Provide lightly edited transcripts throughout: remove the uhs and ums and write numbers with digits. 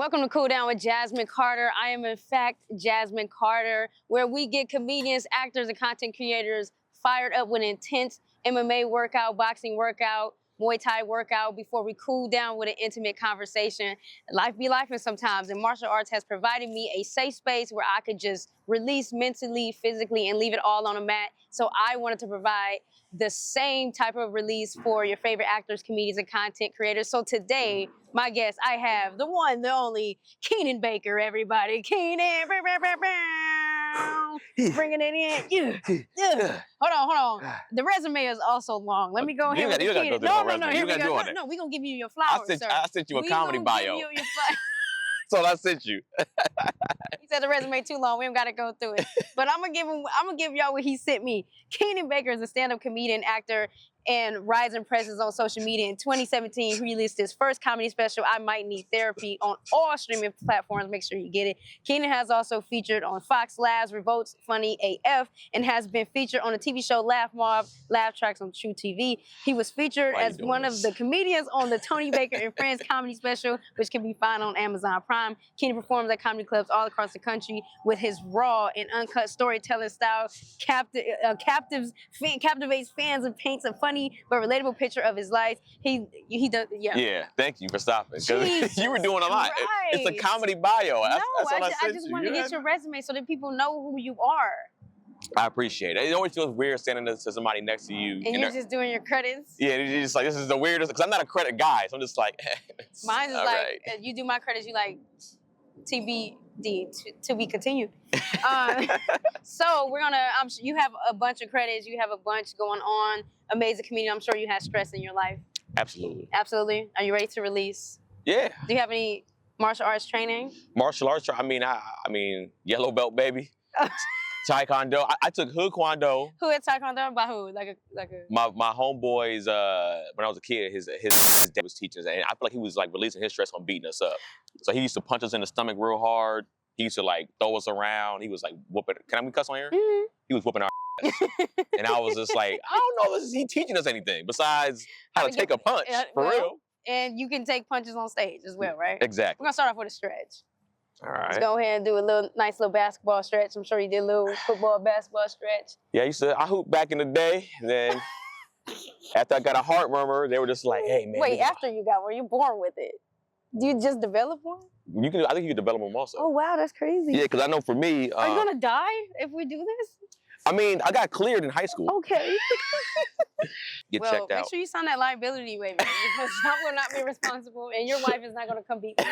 Welcome to Cool Down with Jasmyn Carter. I am, in fact, Jasmyn Carter, where we get comedians, actors, and content creators fired up with an intense MMA workout, boxing workout, Muay Thai workout before we cool down with an intimate conversation. Life be lifing sometimes, and martial arts has provided me a safe space where I could just release mentally, physically, and leave it all on a mat. So I wanted to provide the same type of release for your favorite actors, comedians, and content creators. So today, my guest, I have the one, the only, Keenan Baker, everybody. Keenan, bringing it in. Yeah. Hold on. The resume is also long. Let me go ahead with the Keenan. No, here we go. No, we're going to give you your flowers, sir. I sent you a comedy bio. Give you your flowers. That's all I sent you. He said the resume too long. We don't got to go through it. But I'm gonna give y'all what he sent me. Keenan Baker is a stand-up comedian, actor, and rising presence on social media. In 2017, he released his first comedy special, I Might Need Therapy, on all streaming platforms. Make sure you get it. Keenan has also featured on Fox Labs, Revolt's Funny AF, and has been featured on the TV show Laugh Mob, Laugh Tracks on True TV. He was featured as one of the comedians on the Tony Baker and Friends comedy special, which can be found on Amazon Prime. Keenan performs at comedy clubs all across the country with his raw and uncut storytelling style, captivates fans and paints a funny but relatable picture of his life. He does, yeah. Yeah, thank you for stopping. Because you were doing a lot. Right. It's a comedy bio. No, that's all I just wanted to get your resume so that people know who you are. I appreciate it. It always feels weird standing to somebody next to you. And you're just doing your credits? Yeah, you're just like, this is the weirdest, because I'm not a credit guy, so I'm just like, Mine's like, right. You do my credits, you like, TBD, to be continued. So we're gonna, you have a bunch of credits, you have a bunch going on, amazing comedian. I'm sure you had stress in your life. Absolutely. Absolutely. Are you ready to release? Yeah. Do you have any martial arts training? Martial arts, I mean, yellow belt, baby. Taekwondo. I took Hood Kwando. Who had Taekwondo? By who? My homeboys, when I was a kid, his dad was teaching us, and I feel like he was like releasing his stress on beating us up. So he used to punch us in the stomach real hard. He used to like throw us around. He was like whooping. Can I cuss on here? Mm-hmm. He was whooping our ass. And I was just like, I don't know, is he teaching us anything besides how to take a punch, for real? And you can take punches on stage as well, right? Exactly. We're gonna start off with a stretch. All right. Let's go ahead and do a nice little basketball stretch. I'm sure you did a little football, basketball stretch. Yeah, I hooped back in the day. And then after I got a heart murmur, they were just like, hey, man. Wait, after you got one, you born with it? You just develop one? I think you can develop them also. Oh, wow, that's crazy. Yeah, because I know for me. Are you going to die if we do this? I mean, I got cleared in high school. Okay. Get checked out. Make sure you sign that liability waiver because I will not be responsible and your wife is not going to come beat me.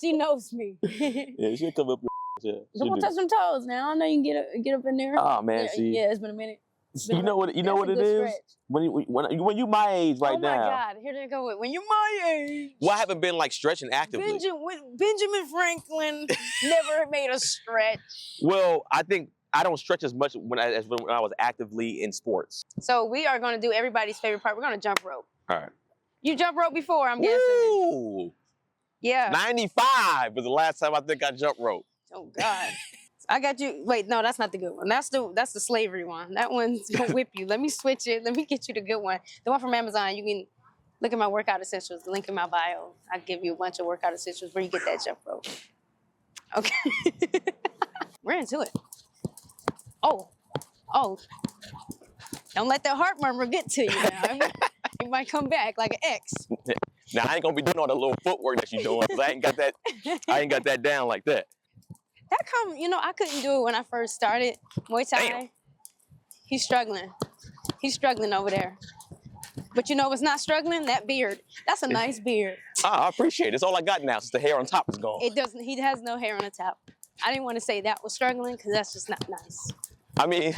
She knows me. Yeah, she'll come up with yeah. Come on, touch some toes now. I know you can get up in there. Oh, man, yeah, it's been a minute. You know what it is? When you my age right now. Oh my God, here they go. When you're my age. Well, I haven't been like stretching actively. Benjamin Franklin never made a stretch. Well, I think I don't stretch as much when I was actively in sports. So we are going to do everybody's favorite part. We're going to jump rope. All right. You jump rope before, I'm guessing. Ooh. Yeah. 95 was the last time I think I jumped rope. Oh God. I got you. Wait, no, that's not the good one. That's the slavery one. That one's gonna whip you. Let me switch it. Let me get you the good one. The one from Amazon. You can look at my workout essentials. The link in my bio. I give you a bunch of workout essentials where you get that jump rope. Okay. We're into it. Oh. Don't let that heart murmur get to you now. It might come back like an X. Now I ain't gonna be doing all the little footwork that you're doing because I ain't got that down like that. I couldn't do it when I first started Muay Thai. Damn. He's struggling. He's struggling over there. But you know what's not struggling? That beard. That's a nice beard. I appreciate it. It's all I got now since the hair on top is gone. He has no hair on the top. I didn't want to say that was struggling because that's just not nice. I mean,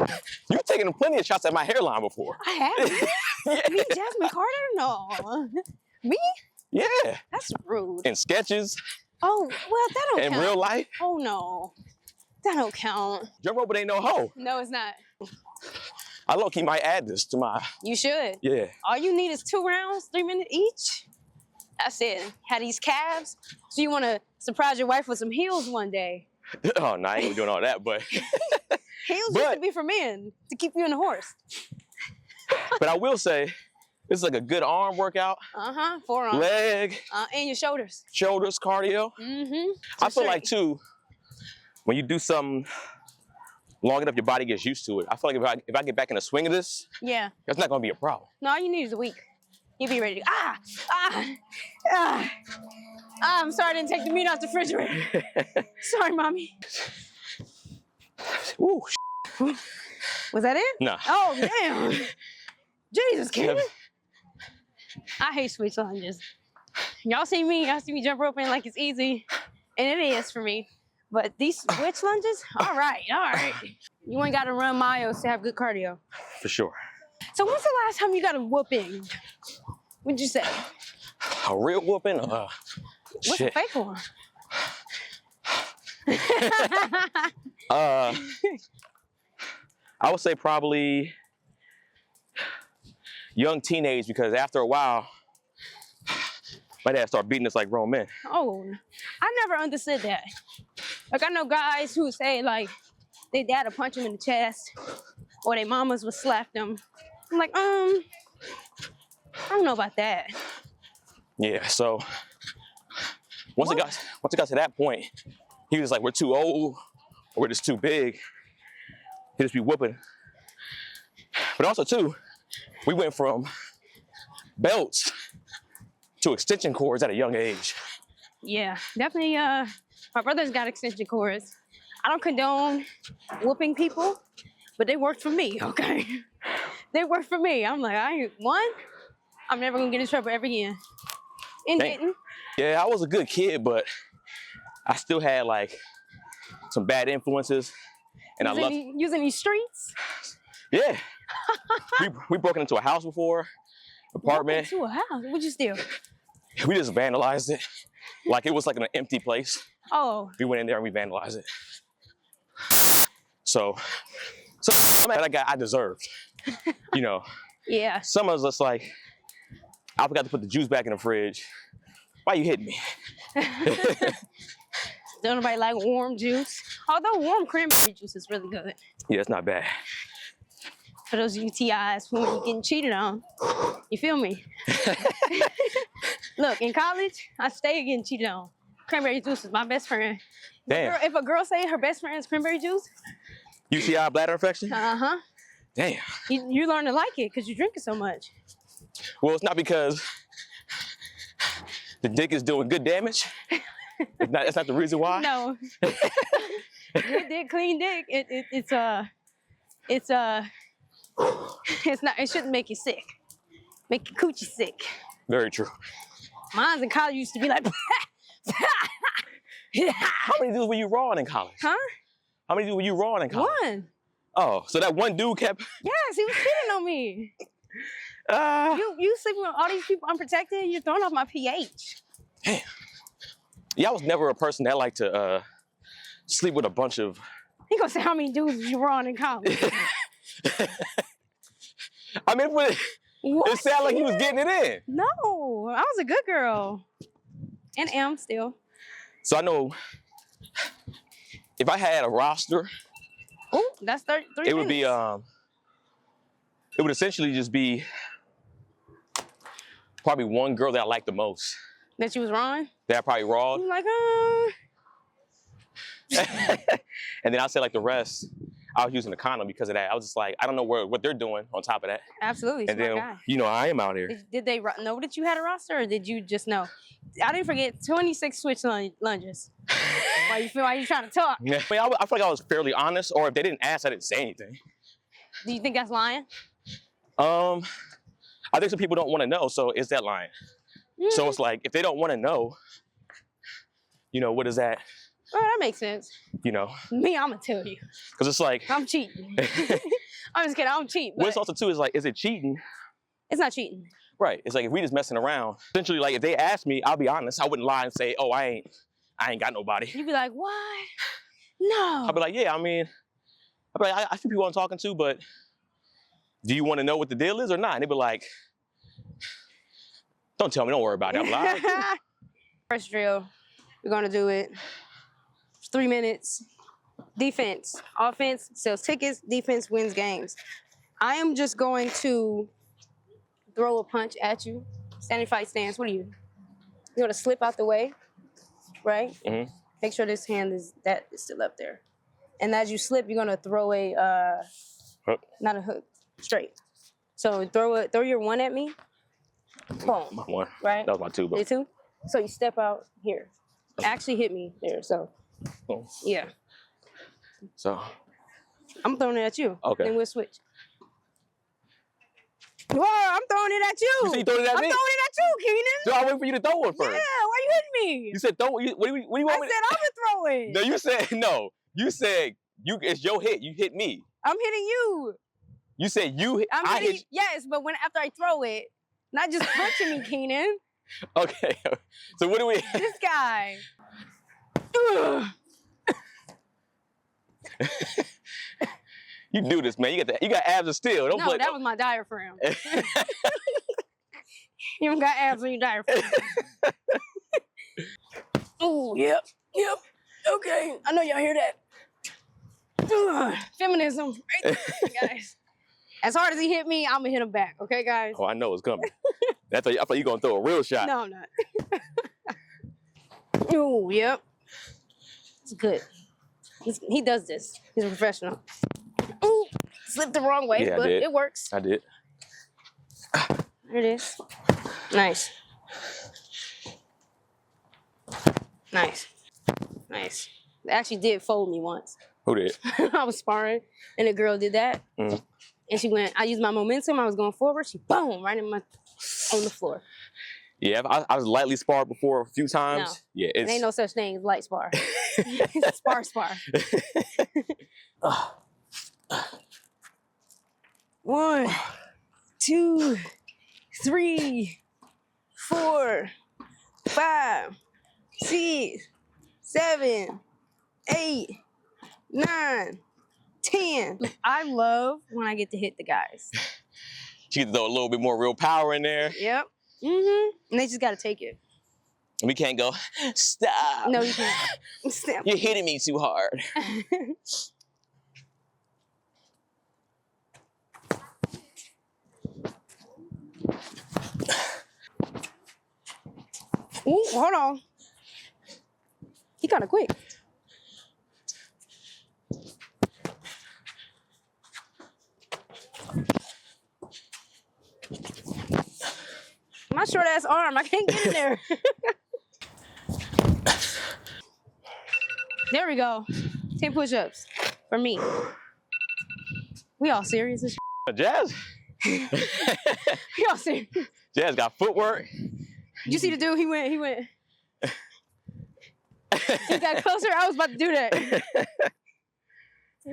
you've taken plenty of shots at my hairline before. I have? Yeah. Me, Jasmyn Carter? No. Me? Yeah. That's rude. In sketches. Oh, well, that don't count. In real life? Oh, no. That don't count. Jump rope ain't no hoe. No, it's not. I low-key might add this to my... You should. Yeah. All you need is 2 rounds, 3 minutes each. That's it. Had these calves. So you want to surprise your wife with some heels one day. Oh, no, I ain't doing all that, but... Heels used to be for men, to keep you in the horse. But I will say, This is like a good arm workout. Forearm. Leg. And your shoulders. Shoulders, cardio. I feel like too, when you do something long enough, your body gets used to it. I feel like if I get back in the swing of this, that's not gonna be a problem. No, all you need is a week. You'll be ready to I'm sorry I didn't take the meat out the refrigerator. Sorry, mommy. Ooh, was that it? No. Oh, damn. Jesus, Keenan. I hate switch lunges. Y'all see me jump roping like it's easy, and it is for me. But these switch lunges, all right. You ain't got to run miles to have good cardio. For sure. So when's the last time you got a whooping? What'd you say? A real whooping? What's shit. a fake one? I would say probably young teenage, because after a while, my dad started beating us like grown men. Oh, I never understood that. Like, I know guys who say, like, their dad would punch them in the chest, or their mamas would slap them. I'm like, I don't know about that. Yeah, so once it got to that point, he was like, we're too old, or we're just too big. He'd just be whooping. But also too, we went from belts to extension cords at a young age. Yeah, definitely. My brother's got extension cords. I don't condone whooping people, but they worked for me, okay? They worked for me. I'm like, I'm never gonna get in trouble ever again. And didn't. Yeah, I was a good kid, but I still had like some bad influences. And using these streets? Yeah. we broke into a house before, apartment. Broke into a house? What'd you steal? We just vandalized it. Like it was like an empty place. Oh. We went in there and we vandalized it. So I deserved, you know. Yeah. Some of us like, I forgot to put the juice back in the fridge. Why you hitting me? Don't nobody like warm juice. Although warm cranberry juice is really good. Yeah, it's not bad. For those UTIs when you're getting cheated on. You feel me? Look, in college, I stayed getting cheated on. Cranberry juice is my best friend. Damn. If a girl say her best friend is cranberry juice. UTI, bladder infection? Damn. You learn to like it because you drink it so much. Well, it's not because the dick is doing good damage. That's not the reason why. No. Good dick, clean dick. It's not. It shouldn't make you sick. Make your coochie sick. Very true. Mine's in college used to be like. How many dudes were you rawing in college? Huh? How many dudes were you rawing in college? One. Oh, so that one dude kept. Yes, he was hitting on me. You sleeping with all these people unprotected. You're throwing off my pH. Damn. Yeah, I was never a person that liked to sleep with a bunch of. He gonna say how many dudes you were on in college. I mean, it sounded like he was getting it in. No, I was a good girl, and am still. So I know if I had a roster, that's 3 it would be it would essentially just be probably one girl that I liked the most. That you was wrong? That I probably rawed. I'm like, And then I said like the rest, I was using a condom because of that. I was just like, I don't know what they're doing on top of that. Absolutely, and then guy. You know, I am out here. Did they know that you had a roster, or did you just know? I didn't forget 26 switch lunges. Why you trying to talk? Yeah, I mean, I feel like I was fairly honest, or if they didn't ask, I didn't say anything. Do you think that's lying? I think some people don't want to know, so is that lying? So it's like, if they don't want to know, you know, what is that? Oh, that makes sense. You know? Me, I'm gonna tell you. Because it's like. I'm cheating. I'm just kidding, I don't cheat. But what's also too is like, is it cheating? It's not cheating. Right, it's like if we just messing around, essentially like if they ask me, I'll be honest, I wouldn't lie and say, oh, I ain't got nobody. You'd be like, what? No. I'll be like, yeah, I mean, I'll be like, I see people I'm talking to, but do you want to know what the deal is or not? And they'd be like, don't tell me, don't worry about it. I'm like, First drill, we're gonna do it. 3 minutes. Defense. Offense sells tickets. Defense wins games. I am just going to throw a punch at you. Standing fight stance. What are you? You want to slip out the way, right? Mm-hmm. Make sure this hand is still up there. And as you slip, you're gonna throw a Hook. Not a hook, straight. So throw your one at me. Boom. My one. Right? That was my two, but Your two? So you step out here. Actually hit me there, so boom. yeah. So I'm throwing it at you. Okay. Then we'll switch. Whoa, I'm throwing it at you. You said you throwing it at me? I'm throwing it at you, Keenan. So I wait for you to throw one Yeah, first. why you hitting me? You said throw. What do you want me I said I'm gonna throw it. No, you said no. You said it's your hit. You hit me. I'm hitting you. You said you hit. I'm I hitting hit you. Yes, but after I throw it, not just punching me, Keenan. Okay. So what do we? This guy. You do this, man. You got abs of steel. Don't No, play. that was my diaphragm. You don't got abs on your diaphragm. Oh, yep. Okay, I know y'all hear that. Feminism, right there, guys. As hard as he hit me, I'm gonna hit him back. Okay, guys. Oh, I know it's coming. I thought you gonna throw a real shot. No, I'm not. Oh, yep. It's good. He does this. He's a professional. Ooh, slipped the wrong way, Yeah, I but did. it works. I did. There it is. Nice. Nice. Nice. They actually did fold me once. Who did? I was sparring, and a girl did that. Mm. And she went, I used my momentum, I was going forward. She boom, right on the floor. Yeah, I was lightly sparred before a few times. No. Yeah, There ain't no such thing as light spar. Spar. 1, 2, 3, 4, 5, 6, 7, 8, 9, 10. I love when I get to hit the guys. You get to throw a little bit more real power in there. Yep. And they just gotta take it. We can't go, stop. No, you can't. Stop. You're hitting me too hard. Ooh, hold on. He kind of quick. My short ass arm, I can't get in there. There we go. 10 push-ups for me. We all serious as Jazz? We all serious. Jazz got footwork. You see the dude? He went. He got closer. I was about to do that. 10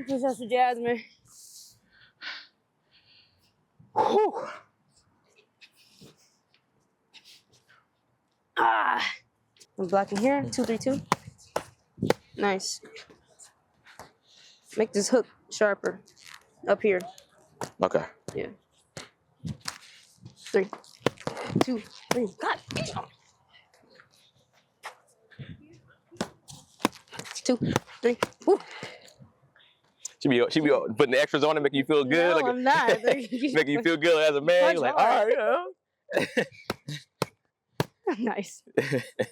push-ups for Jasmyn. Whew. I'm blocking here. 2, 3, 2. Nice. Make this hook sharper. Up here. Okay. Yeah. 3, 2, 3. God damn. 2, 3. Woo. She be putting the extras on it, making you feel good. No, like I'm not. making you feel good as a man. You're like, all right, Nice.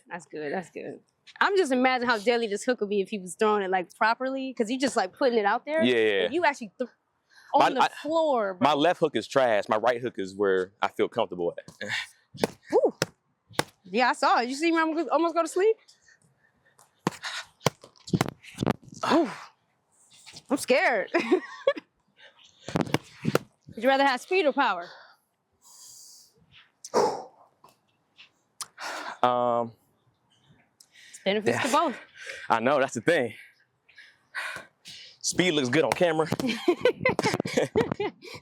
That's good. That's good. I'm just imagining how deadly this hook would be if he was throwing it like properly, because you just like putting it out there. Yeah. If you actually on the floor, bro. My left hook is trash. My right hook is where I feel comfortable at. Woo. Yeah, I saw it. You see me almost go to sleep? Ooh. I'm scared. Would you rather have speed or power? It's benefits to both. I know, that's the thing. Speed looks good on camera.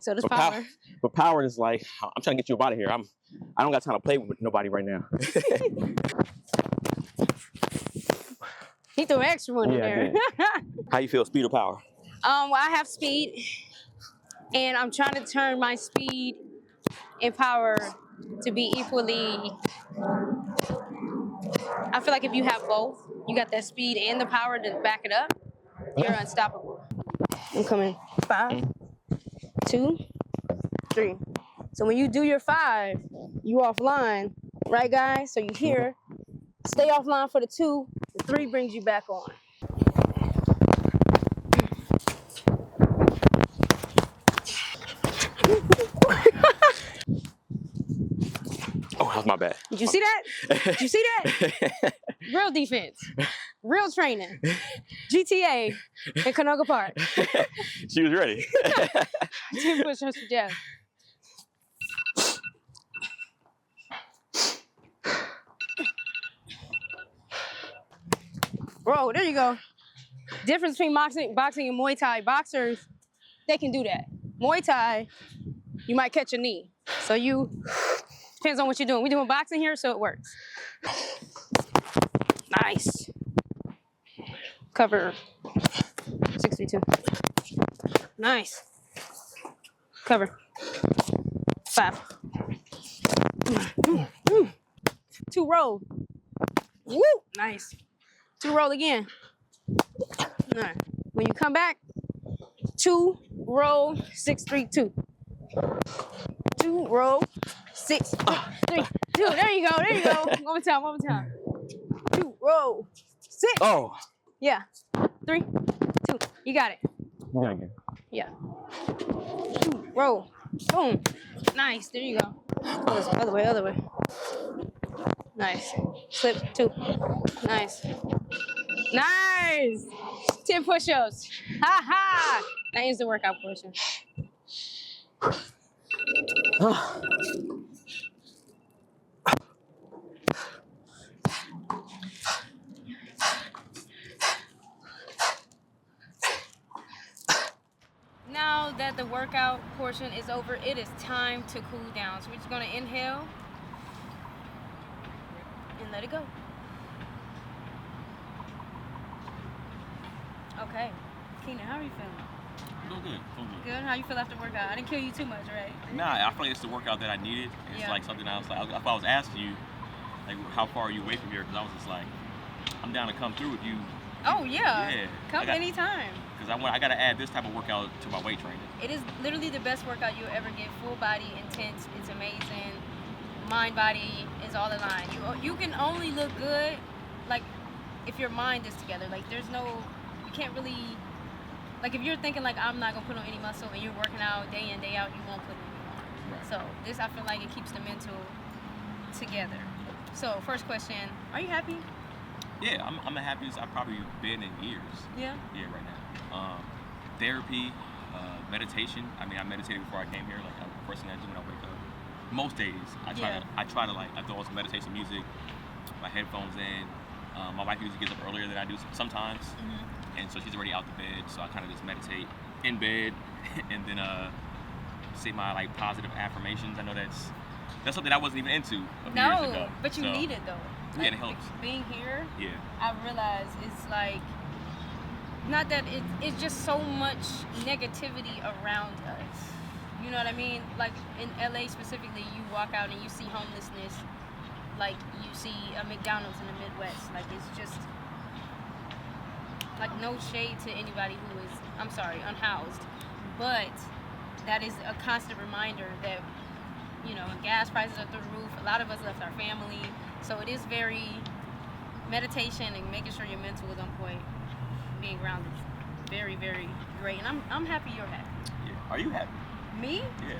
So does power. But power is like, I'm trying to get you up out of here. I don't got time to play with nobody right now. He threw an extra one in there. How you feel, speed or power? Well, I have speed, and I'm trying to turn my speed and power to be equally. I feel like if you have both, you got that speed and the power to back it up, you're unstoppable. I'm coming. 5, 2, 3, So when you do your 5, you offline, right, guys? So you here, stay offline for the 2, the 3 brings you back on. Oh, that was my bad. Did you see that? Did you see that? Real defense, real training, GTA in Canoga Park. She was ready. 10 push-ups for Jeff. Bro, there you go. Difference between boxing and Muay Thai. Boxers, they can do that. Muay Thai, you might catch a knee. So depends on what you're doing. We're doing boxing here, so it works. Nice. Cover 62. Nice. Cover 5. 2 roll. Woo! Nice. 2 roll again. All right. When you come back, 2 roll 6 3 2. 2 roll 6 3 2. There you go. There you go. One more time. One more time. 2 roll 6. Oh. Yeah. 3 2. You got it. Okay. Yeah. 2 roll. Boom. Nice. There you go. Other way. Other way. Nice. Slip 2. Nice. Nice. 10 push-ups. Ha ha. That ends the workout portion. Now that the workout portion is over, it is time to cool down. So we're just gonna inhale and let it go. Okay. Keenan, how are you feeling? Feel good. Feel good. Good? How you feel after workout? I didn't kill you too much, right? Nah, I feel like it's the workout that I needed. It's like something else. Like, if I was asking you, like, how far are you away from here? Because I was just like, I'm down to come through with you. Oh, yeah. Yeah. Come anytime. Because I got to add this type of workout to my weight training. It is literally the best workout you'll ever get. Full body, intense. It's amazing. Mind, body is all aligned. You can only look good, like, if your mind is together. Like, there's no, you can't really, like, if you're thinking, like, I'm not going to put on any muscle and you're working out day in, day out, you won't put any on. Right. So this, I feel like it keeps the mental together. So first question, are you happy? Yeah, I'm the happiest I've probably been in years. Yeah? Yeah, right now. Therapy, meditation. I mean, I meditated before I came here. Like, the first thing I do when I wake up. Most days, I try to like, I throw on some meditation music, my headphones in. My wife usually gets up earlier than I do sometimes. Mm-hmm. And so she's already out the bed, so I kind of just meditate in bed and then say my like positive affirmations. I know that's something I wasn't even into a few years ago. But you need it though. Yeah, it helps. Being here, yeah, I realize it's like, not that it's just so much negativity around us. You know what I mean? Like in LA specifically, you walk out and you see homelessness, like you see a McDonald's in the Midwest. Like it's just, like no shade to anybody who is, I'm sorry, unhoused. But that is a constant reminder that, you know, gas prices are through the roof. A lot of us left our family. So it is very meditation and making sure your mental is on point, being grounded. Very, very great. And I'm happy you're happy. Yeah. Are you happy? Me? Yeah.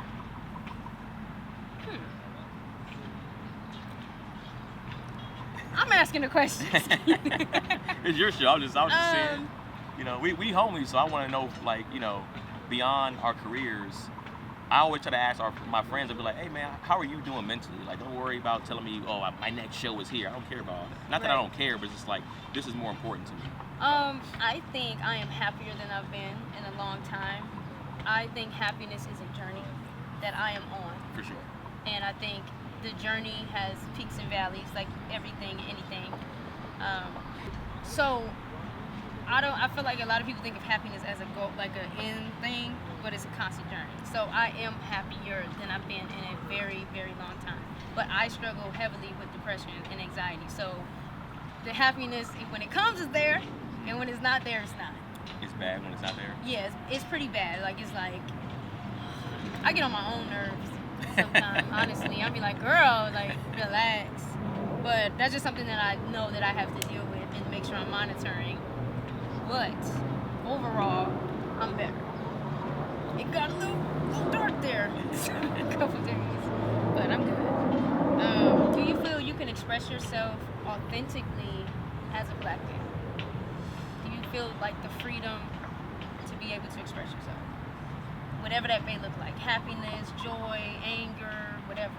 I'm asking the questions. It's your show. I was just saying, you know, we homies, so I want to know, like, you know, beyond our careers, I always try to ask my friends, I'll be like, hey man, how are you doing mentally? Like, don't worry about telling me, oh, my next show is here. I don't care about all that. Not that I don't care, but it's just like, this is more important to me. I think I am happier than I've been in a long time. I think happiness is a journey that I am on. For sure. And I think the journey has peaks and valleys, like everything, anything. So I feel like a lot of people think of happiness as a goal, like an end thing, but it's a constant journey. So I am happier than I've been in a very, very long time. But I struggle heavily with depression and anxiety. So the happiness, when it comes, is there, and when it's not there, it's not. It's bad when it's not there? Yeah, it's pretty bad. Like, it's like, I get on my own nerves sometimes, honestly. I'll be like, girl, like, relax. But that's just something that I know that I have to deal with and make sure I'm monitoring. But overall, I'm better. It got a little dark there a couple days, but I'm good. Do you feel you can express yourself authentically as a black man? Do you feel like the freedom to be able to express yourself? Whatever that may look like. Happiness, joy, anger, whatever.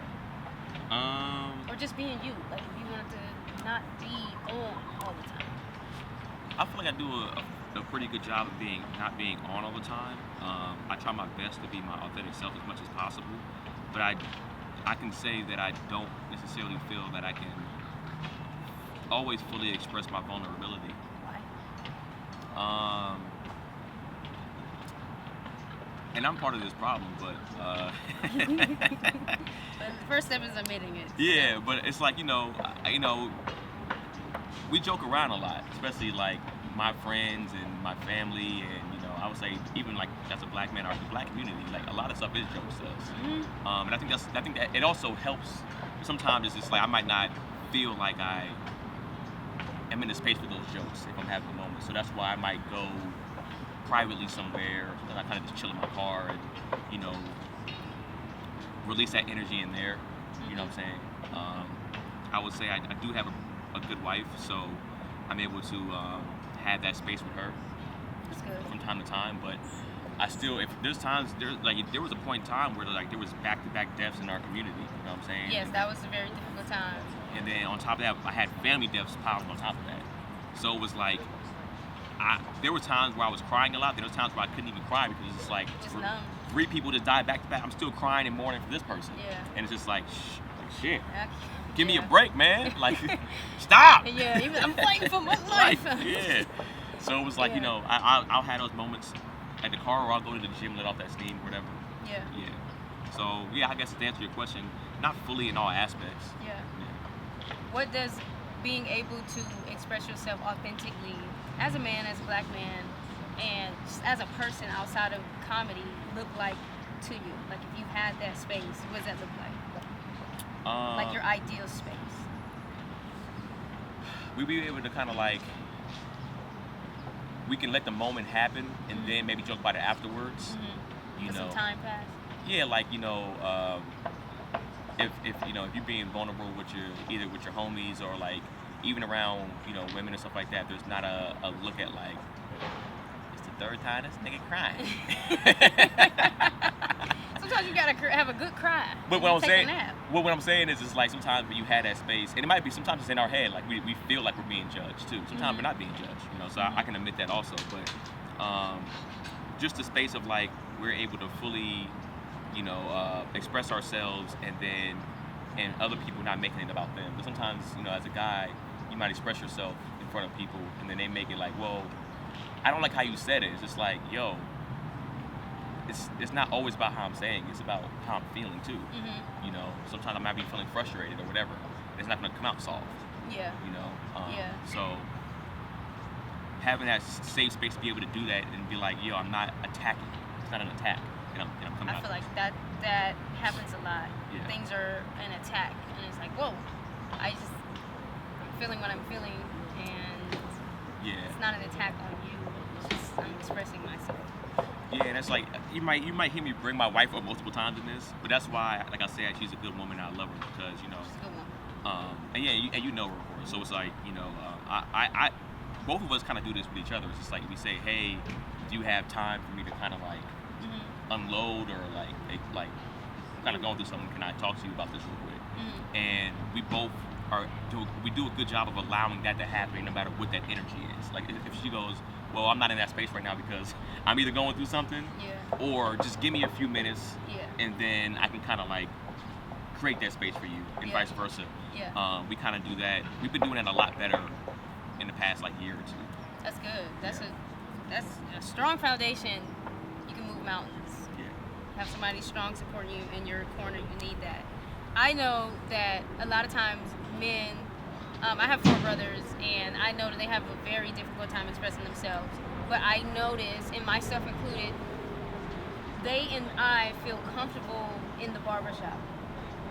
Or just being you. Like if you wanted to not be on all the time. I feel like I do a pretty good job of not being on all the time. I try my best to be my authentic self as much as possible, but I can say that I don't necessarily feel that I can always fully express my vulnerability. Why? And I'm part of this problem, but But the first step is admitting it. yeah, but it's like, we joke around a lot, especially like my friends and my family, and I would say even like as a black man or the black community, like a lot of stuff is jokes to us. And I think that it also helps. Sometimes it's just like I might not feel like I am in the space for those jokes if I'm having a moment. So that's why I might go privately somewhere, and I kind of just chill in my car and release that energy in there. You know what I'm saying? I would say I do have a good wife, so I'm able to have that space with her from time to time. But I still, if there's times, there was a point in time where there was back-to-back deaths in our community. You know what I'm saying? Yes, that was a very difficult time. And then on top of that, I had family deaths piled on top of that. So it was like, there were times where I was crying a lot. There were times where I couldn't even cry because it's like numb. 3 people just died back to back. I'm still crying and mourning for this person. Yeah. And it's just like, shit. Yeah. Give me a break, man. Like, stop. Yeah, even I'm fighting for my life. Yeah. So it was like, Yeah. I'll have those moments at the car, or I'll go to the gym, let off that steam, whatever. Yeah. Yeah. So yeah, I guess to answer your question, not fully in all aspects. Yeah. What does being able to express yourself authentically as a man, as a black man, and just as a person outside of comedy look like to you? Like if you had that space, what does that look like? Like your ideal space. We'd be able to kind of like, we can let the moment happen and then maybe joke about it afterwards. Let some time pass. Yeah, like if you're being vulnerable with either with your homies or like even around women and stuff like that, there's not a look at like, it's the third time this nigga crying. Sometimes you gotta have a good cry. But what I'm saying is, it's like sometimes when you had that space, and it might be sometimes it's in our head, like we feel like we're being judged too. Sometimes we're not being judged, so I can admit that also. But just the space of like we're able to fully, express ourselves, and other people not making it about them. But sometimes, as a guy, you might express yourself in front of people, and then they make it like, well, I don't like how you said it. It's just like, yo. It's not always about how I'm saying, it's about how I'm feeling too. Sometimes I might be feeling frustrated or whatever. It's not gonna come out soft. Yeah. So having that safe space to be able to do that and be like, yo, I'm not attacking. It's not an attack. And I'm coming out. I feel like that happens a lot. Yeah. Things are an attack, and it's like, whoa, I'm feeling what I'm feeling, and it's not an attack on you. It's just I'm expressing myself. Yeah, and it's like you might hear me bring my wife up multiple times in this, but that's why, like I said, she's a good woman. I love her because She's a good woman. and you know her, of course. So it's like I both of us kind of do this with each other. It's just like we say, hey, do you have time for me to kind of like unload or like kind of going through something? Can I talk to you about this real quick? And we both do a good job of allowing that to happen, no matter what that energy is. Like if she goes, well, I'm not in that space right now because I'm either going through something, or just give me a few minutes, and then I can kind of like create that space for you, and vice versa. We kind of do that. We've been doing that a lot better in the past like year or two. That's good. That's a strong foundation. You can move mountains. Have somebody strong supporting you in your corner. You need that. I know that a lot of times men. I have 4 brothers, and I know that they have a very difficult time expressing themselves. But I notice, and myself included, they and I feel comfortable in the barbershop.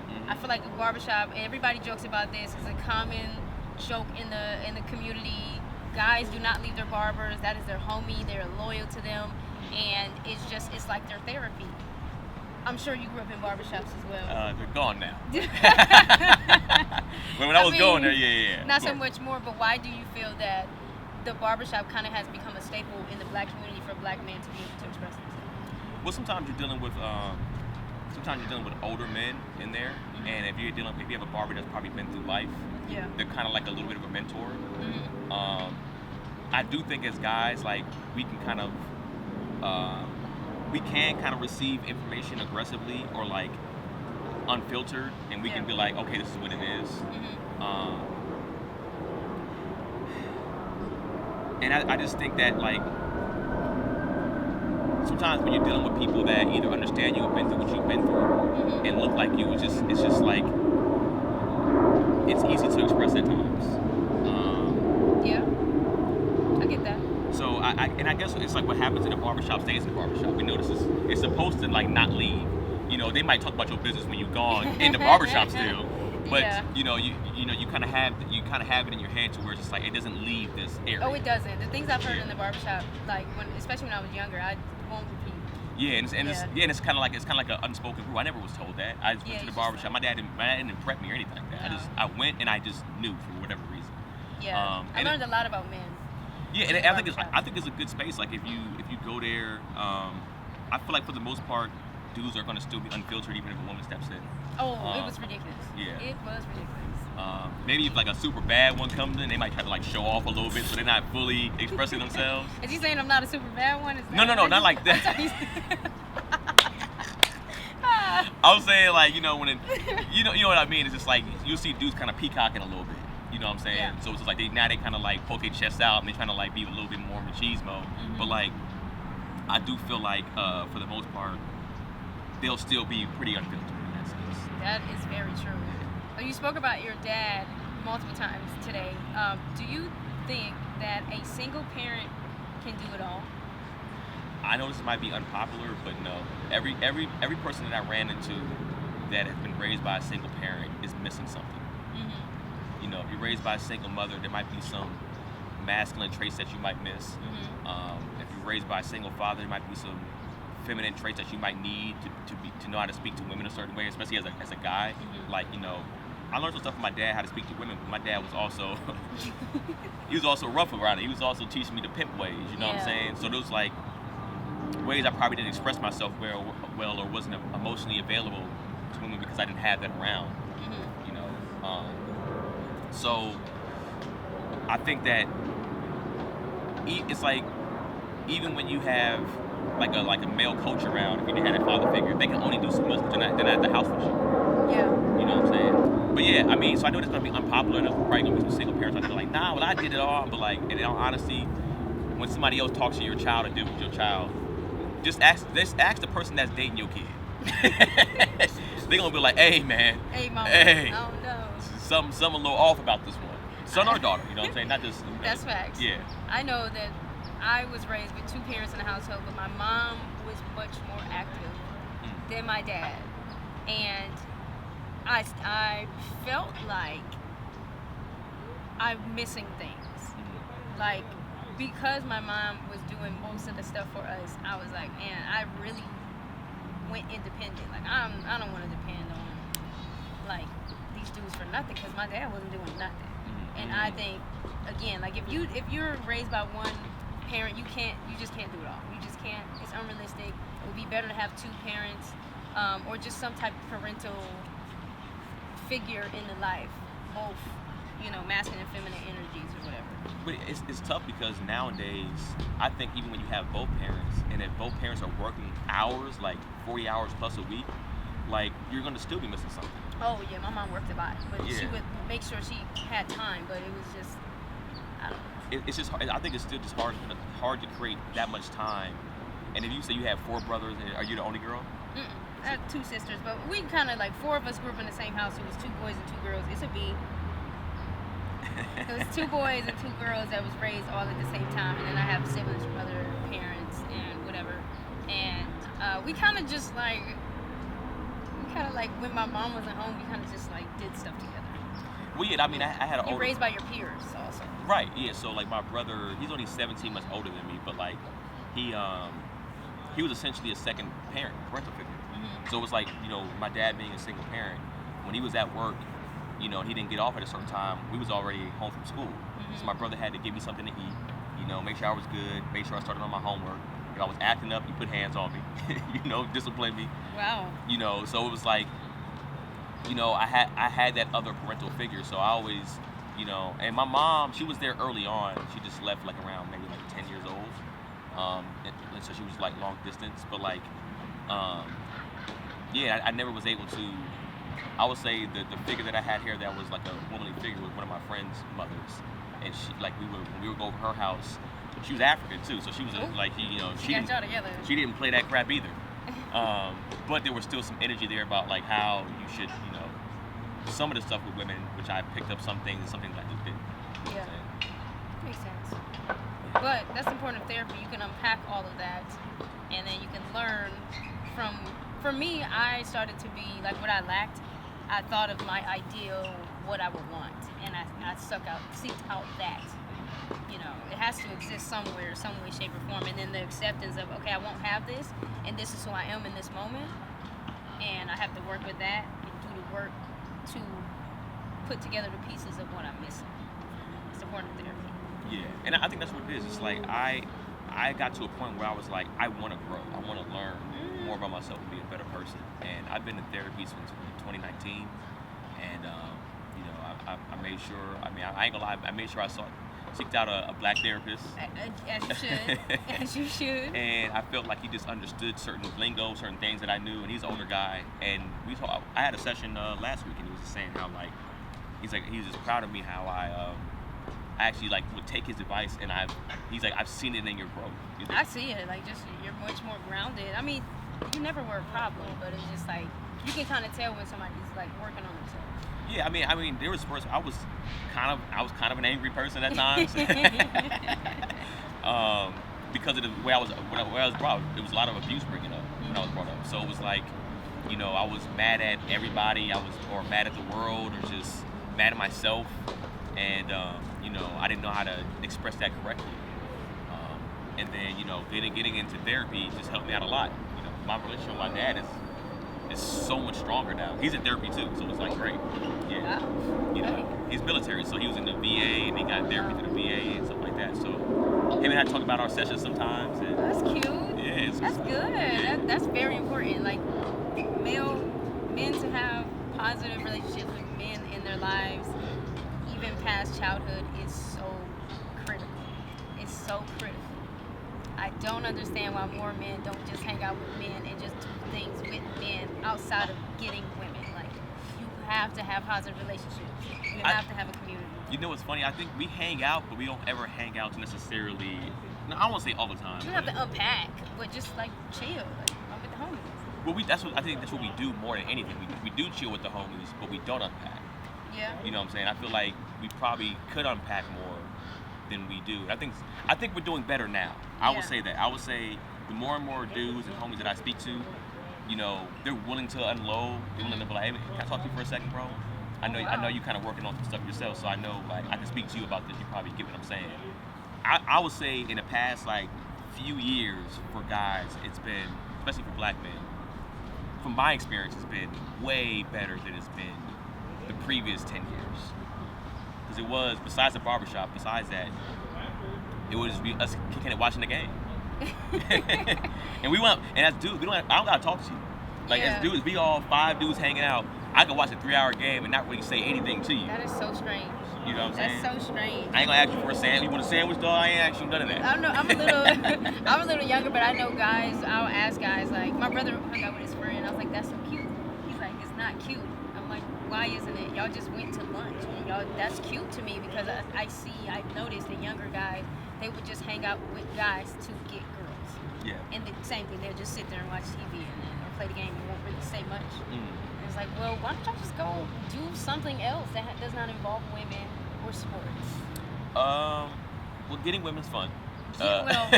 Mhm. I feel like a barbershop, everybody jokes about this, is a common joke in the community. Guys do not leave their barbers. That is their homie. They're loyal to them, and it's like their therapy. I'm sure you grew up in barbershops as well. They're gone now. When I was going there, yeah. Not so much more, but why do you feel that the barbershop kind of has become a staple in the black community for black men to be able to express themselves? Well, sometimes you're dealing with older men in there, and if you have a barber that's probably been through life, Yeah. they're kind of like a little bit of a mentor. Mm-hmm. I do think as guys, like we can kind of receive information aggressively or like unfiltered, and we can be like, okay, this is what it is. Mm-hmm. And I just think that like sometimes when you're dealing with people that either understand you or been through what you've been through Mm-hmm. and look like you, it's just like it's easy to express at times. Yeah. I get that. So I guess it's like what happens in the barbershop stays in the barbershop. We know it's supposed to like not leave. You know, they might talk about your business when you're gone in the barbershop still, but Yeah. you kind of have it in your head to where it's just like it doesn't leave this area. Oh, it doesn't. The things I've heard in the barbershop, like especially when I was younger, I won't repeat. Yeah, and it's kind of like an unspoken rule. I never was told that. I just went to the barbershop. My dad didn't prep me or anything like that. No. I went and I just knew for whatever reason. Yeah. I learned a lot about men. Yeah, and in the I think barbershop. it's a good space. Like if you go there, I feel like for the most part, dudes are gonna still be unfiltered even if a woman steps in. Oh, it was ridiculous. Yeah. It was ridiculous. Maybe if like a super bad one comes in, they might try to like show off a little bit so they're not fully expressing themselves. Is he saying I'm not a super bad one? No, not like that. I'm saying like you know when you know what I mean. It's just like you'll see dudes kind of peacocking a little bit. You know what I'm saying? Yeah. So it's just like they kind of like poke their chests out and they're trying to like be a little bit more machismo. Mm-hmm. But like I do feel like for the most part they'll still be pretty unfiltered in that sense. That is very true. You spoke about your dad multiple times today. Do you think that a single parent can do it all? I know this might be unpopular, but no. Every person that I ran into that has been raised by a single parent is missing something. Mm-hmm. You know, if you're raised by a single mother, there might be some masculine traits that you might miss. Mm-hmm. If you're raised by a single father, there might be some feminine traits that you might need to know how to speak to women a certain way, especially as a guy. Mm-hmm. Like, you know, I learned some stuff from my dad how to speak to women, but my dad was also he was also rough around it. He was also teaching me the pimp ways, you know what I'm saying? So those like ways I probably didn't express myself well or wasn't emotionally available to women because I didn't have that around. Mm-hmm. You know, so I think that it's like even when you have like a male coach around, if you didn't have a father figure, they can only do so much. They're not at the house with you. Yeah. You know what I'm saying? But yeah, I mean, so I know this is gonna be unpopular, and there's probably gonna be some single parents out there like, nah, well I did it all. But like, in all honesty, when somebody else talks to your child and deals with your child, just ask the person that's dating your kid. They're gonna be like, hey man, Hey mama. hey, Oh no. something a little off about this one. Son or daughter, you know what I'm saying? Not just. That's facts. Yeah. I know that I was raised with two parents in the household, but my mom was much more active than my dad. And I felt like I'm missing things. Like, because my mom was doing most of the stuff for us, I was like, man, I really went independent. Like, I don't want to depend on, like, these dudes for nothing, because my dad wasn't doing nothing. And I think, again, like, if you're raised by one parent, you just can't do it all. You just can't. It's unrealistic. It would be better to have two parents, or just some type of parental figure in the life, both, you know, masculine and feminine energies or whatever. But it's tough because nowadays, I think even when you have both parents, and if both parents are working hours, like 40 hours plus a week, like you're gonna still be missing something. Oh yeah, my mom worked a lot, but Yeah. she would make sure she had time. But it was just, I don't know. It's just hard. I think it's still just hard to create that much time. And if you say you have 4 brothers, are you the only girl? I have 2 sisters, but we kind of like 4 of us grew up in the same house. It was 2 boys and 2 girls. It's a B. It was 2 boys and 2 girls that was raised all at the same time, and then I have siblings from other parents and whatever. And we kind of just like kind of like when my mom wasn't home, we kind of just like did stuff together. Well, yeah, I mean, I had an You're older... raised by your peers also. Right, yeah, so like my brother, he's only 17 months older than me, but like he was essentially a second parent, parental figure. So it was like, you know, my dad being a single parent, when he was at work, you know, and he didn't get off at a certain time, we was already home from school. So my brother had to give me something to eat, you know, make sure I was good, make sure I started on my homework. If I was acting up, he put hands on me, you know, disciplined me. Wow. You know, so it was like, you know, I had that other parental figure, so I always, you know, and my mom, she was there early on. She just left like around maybe like 10 years old. And so she was like long distance, but like, yeah, I never was able to, I would say the figure that I had here that was like a womanly figure was one of my friend's mothers. And she, like when we would go over her house, she was African too, so she was like, you know, She got y'all together. She didn't play that crap either. But there was still some energy there about like how you should, you know, some of the stuff with women, which I picked up some things and some things I just didn't. Yeah. Makes sense. But that's important in therapy. You can unpack all of that, and then you can learn from. For me, I started to be like what I lacked. I thought of my ideal, what I would want, and I seeked out that. You know, it has to exist somewhere, some way, shape, or form, and then the acceptance of, okay, I won't have this, and this is who I am in this moment, and I have to work with that and do the work to put together the pieces of what I'm missing. It's important therapy. Yeah, and I think that's what it is. It's like I got to a point where I was like, I want to grow. I want to learn more about myself and be a better person. And I've been in therapy since 2019, and you know, I made sure. I mean, I ain't gonna lie. I made sure I seeked out a black therapist. As you should. As you should. And I felt like he just understood certain lingo, certain things that I knew. And he's an older guy. And I had a session last week, and he was just saying how he's just proud of me how I actually like would take his advice, and he's like, I've seen it in your growth. I see it. Like, just you're much more grounded. I mean, you never were a problem, but it's just like you can kind of tell when somebody's like working on themselves. Yeah, I mean, there was first I was kind of an angry person at times. Because of the way I was brought up. There was a lot of abuse bringing up when I was brought up. So it was like, you know, I was mad at everybody. Or mad at the world, or just mad at myself, and you know, I didn't know how to express that correctly. And then, you know, getting into therapy just helped me out a lot. You know, my relationship with my dad is so much stronger now. He's in therapy too, so it's like great. Yeah. Wow. You know, he's military, so he was in the VA, and he got therapy through the VA and stuff like that. So him and I talk about our sessions sometimes. And That's cute. yeah, That's good. Yeah. That's very important. Like men to have positive relationships with men in their lives, even past childhood, is so critical. It's so critical. I don't understand why more men don't just hang out with men and just do things with men outside of getting women. Like, you have to have positive relationships. You have to have a community. You know what's funny? I think we hang out, but we don't ever hang out necessarily. No, I won't say all the time. You don't have to unpack, but just like chill, like I'm with the homies. Well, I think that's what we do more than anything. We do chill with the homies, but we don't unpack. Yeah. You know what I'm saying? I feel like we probably could unpack more than we do. I think we're doing better now. I would say that. I would say the more and more dudes and homies that I speak to, you know, they're willing to unload. They're willing to be like, hey, can I talk to you for a second, bro? I know you kind of working on some stuff yourself, so I know like I can speak to you about this. You probably get what I'm saying. I would say in the past like few years for guys, it's been, especially for black men, from my experience, it's been way better than it's been the previous 10 years. Because it was, besides the barbershop, besides that, it would just be us kicking it, watching the game. And we went, and as dudes, I don't gotta talk to you. Like as dudes, we all 5 dudes hanging out. I could watch a 3-hour game and not really say anything to you. That is so strange. You know what I'm saying? That's so strange. I ain't gonna ask you for a sandwich. You want a sandwich, dog? I ain't ask you none of that. I don't know. I'm a little younger, but I know guys. I'll ask guys like my brother hung out with his friend. I was like, "That's so cute." He's like, "It's not cute." I'm like, "Why isn't it? Y'all just went to lunch. And y'all, that's cute to me because I've noticed the younger guys, they would just hang out with guys to get girls. Yeah. And the same thing, they'll just sit there and watch TV or play the game and won't really say much. It's like, well, why don't y'all just go do something else that does not involve women or sports? Well, getting women's fun. Well,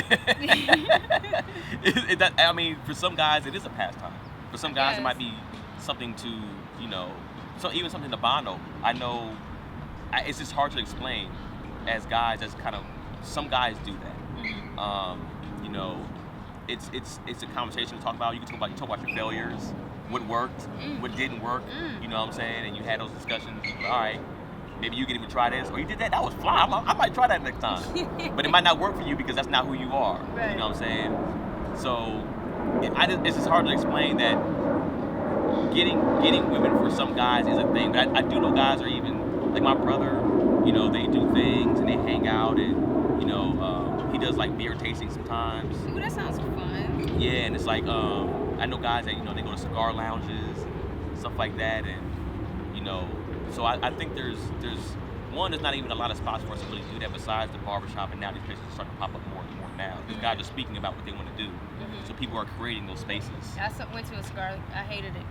I mean, for some guys, it is a pastime. For some guys, it might be something to, so even something to bond over. I know it's just hard to explain as guys, as kind of, some guys do that. It's a conversation to talk about. You talk about your failures, what worked, what didn't work, you know what I'm saying? And you had those discussions, all right, maybe you can even try this, or you did that was fly, I might try that next time. But it might not work for you because that's not who you are, right. You know what I'm saying? So it's just hard to explain that getting women for some guys is a thing. But I do know guys are even, like my brother, they do things and they hang out and, he does like beer tasting sometimes. Ooh, that sounds fun. Yeah, and it's like, I know guys that, they go to cigar lounges, stuff like that, and, so I think there's not even a lot of spots for us to really do that besides the barbershop, and now these places are starting to pop up more and more now. These guys are speaking about what they want to do, so people are creating those spaces. I went to a cigar, I hated it.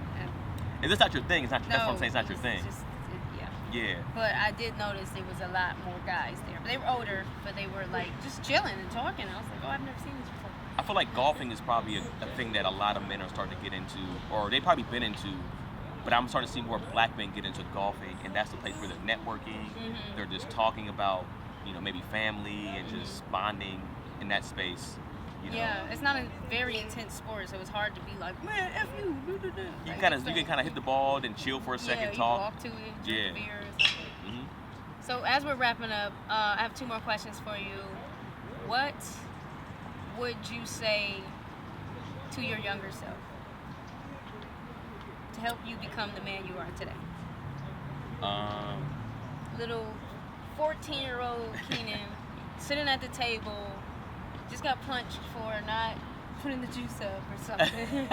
Is this not your thing? That's what I'm saying, it's not your thing. Yeah. But I did notice there was a lot more guys there. But they were older, but they were like just chilling and talking. I was like, oh, I've never seen this before. I feel like golfing is probably a thing that a lot of men are starting to get into, or they've probably been into, but I'm starting to see more black men get into golfing, and that's the place where they're networking, they're just talking about, maybe family and just bonding in that space. Yeah, it's not a very intense sport, so it's hard to be like, man, F you. You can kind of hit the ball, then chill for a second, talk. Walk to it, drink a beer or something. So as we're wrapping up, I have 2 more questions for you. What would you say to your younger self to help you become the man you are today? Little 14-year-old Keenan sitting at the table, just got punched for not putting the juice up or something.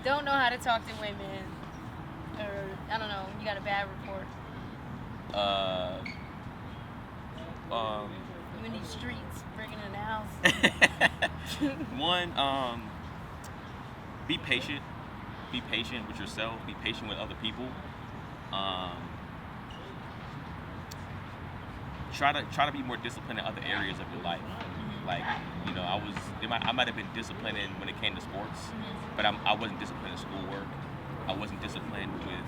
Don't know how to talk to women, or I don't know, you got a bad report. In these streets, breaking in the house. One, be patient. Be patient with yourself. Be patient with other people. Try to be more disciplined in other areas of your life. Like, I might have been disciplined when it came to sports, but I wasn't disciplined in schoolwork. I wasn't disciplined with,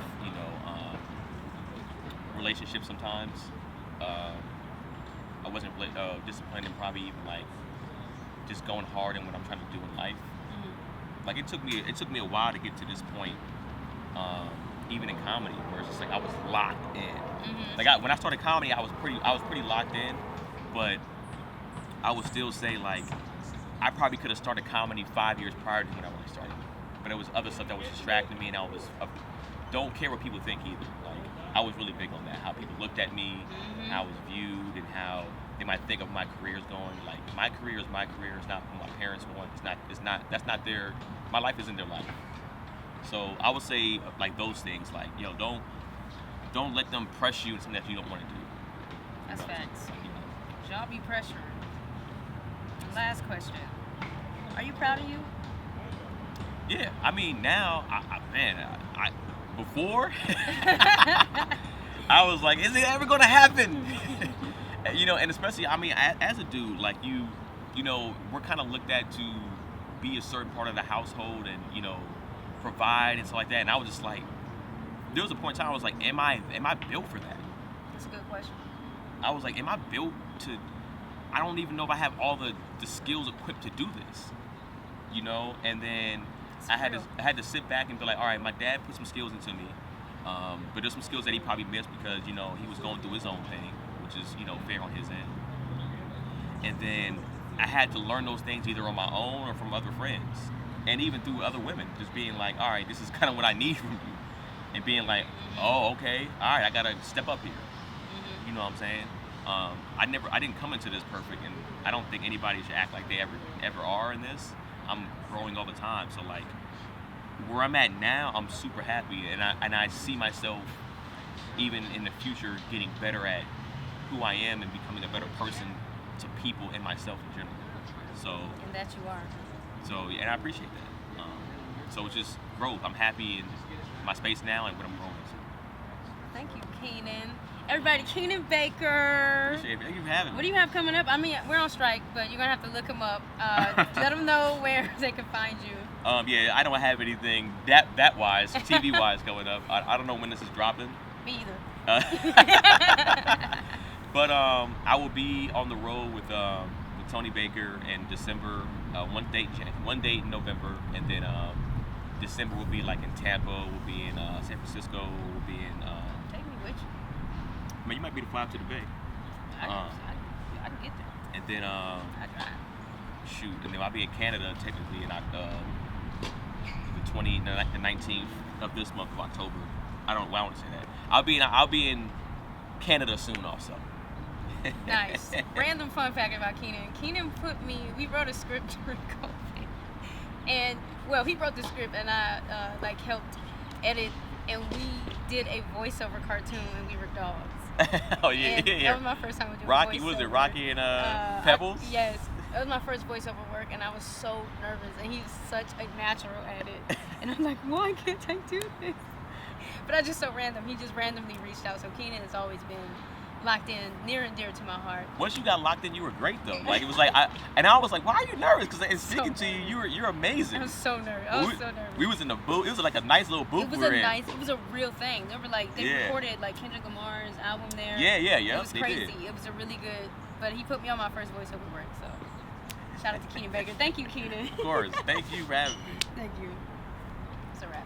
relationships sometimes. I wasn't disciplined in probably even like just going hard in what I'm trying to do in life. Like it took me a while to get to this point, even in comedy, where it's just like I was locked in. Like when I started comedy, I was pretty locked in, but I would still say like I probably could have started comedy 5 years prior to when I really started. But it was other stuff that was distracting me, and I don't care what people think either. Like I was really big on that, how people looked at me, how I was viewed, and how they might think of my career's going. Like my career is my career. It's not what my parents want. That's not their. My life isn't their life. So I would say like those things, like don't let them press you into something that you don't want to do. That's facts. Y'all be pressured. Last question. Are you proud of you? Yeah, I mean now, before I was like, is it ever gonna happen? And especially, I mean, as a dude, like we're kind of looked at to be a certain part of the household and provide and stuff like that. And I was just like, there was a point in time I was like, am I built for that? That's a good question. I was like, am I built to? I don't even know if I have all the skills equipped to do this, And then I had to sit back and be like, all right, my dad put some skills into me, but there's some skills that he probably missed because he was going through his own thing, which is fair on his end. And then I had to learn those things either on my own or from other friends, and even through other women, just being like, all right, this is kind of what I need from you, and being like, oh, okay, all right, I gotta step up here. You know what I'm saying? I didn't come into this perfect, and I don't think anybody should act like they ever are in this. I'm growing all the time, so like where I'm at now, I'm super happy, and I see myself even in the future getting better at who I am and becoming a better person to people and myself in general. So and that you are. So and I appreciate that. So it's just growth. I'm happy in my space now and what I'm growing to. Thank you, Keenan. Everybody, Keenan Baker. Appreciate it. Thank you for having me. What do you have coming up? I mean, we're on strike, but you're gonna have to look him up. Let them know where they can find you. Yeah, I don't have anything that wise, TV wise going up. I don't know when this is dropping. Me either. But I will be on the road with Tony Baker in December. One date in November, and then December will be like in Tampa. We'll be in San Francisco. We'll be in. Take me with you. I mean, you might be the fly to the Bay. I can get there. And then I drive. shoot, and then I'll be in Canada technically in the 19th of this month of October. I don't want to say that. I'll be in Canada soon also. Nice. Random fun fact about Keenan. Keenan we wrote a script during COVID. And, well, he wrote the script and I, helped edit. And we did a voiceover cartoon when we were dogs. Oh, yeah, and yeah. That was my first time doing Rocky, voiceover. was it Rocky and Pebbles? Yes. That was my first voiceover work, and I was so nervous. And he's such a natural at it. And I'm like, why can't I do this? But I just so random. He just randomly reached out. So Keenan has always been locked in, near and dear to my heart. Once you got locked in, you were great though. Like it was like I was like, why are you nervous? Because in speaking to you, you're amazing. I was so nervous. I was so nervous. We was in the booth. It was like a nice little booth. It was it was a real thing. They were like recorded like Kendrick Lamar's album there. Yeah. It was crazy. It was a really good. But he put me on my first voiceover work. So shout out to Keenan Baker. Thank you, Keenan. Of course. Thank you for having me. Thank you. It's a wrap.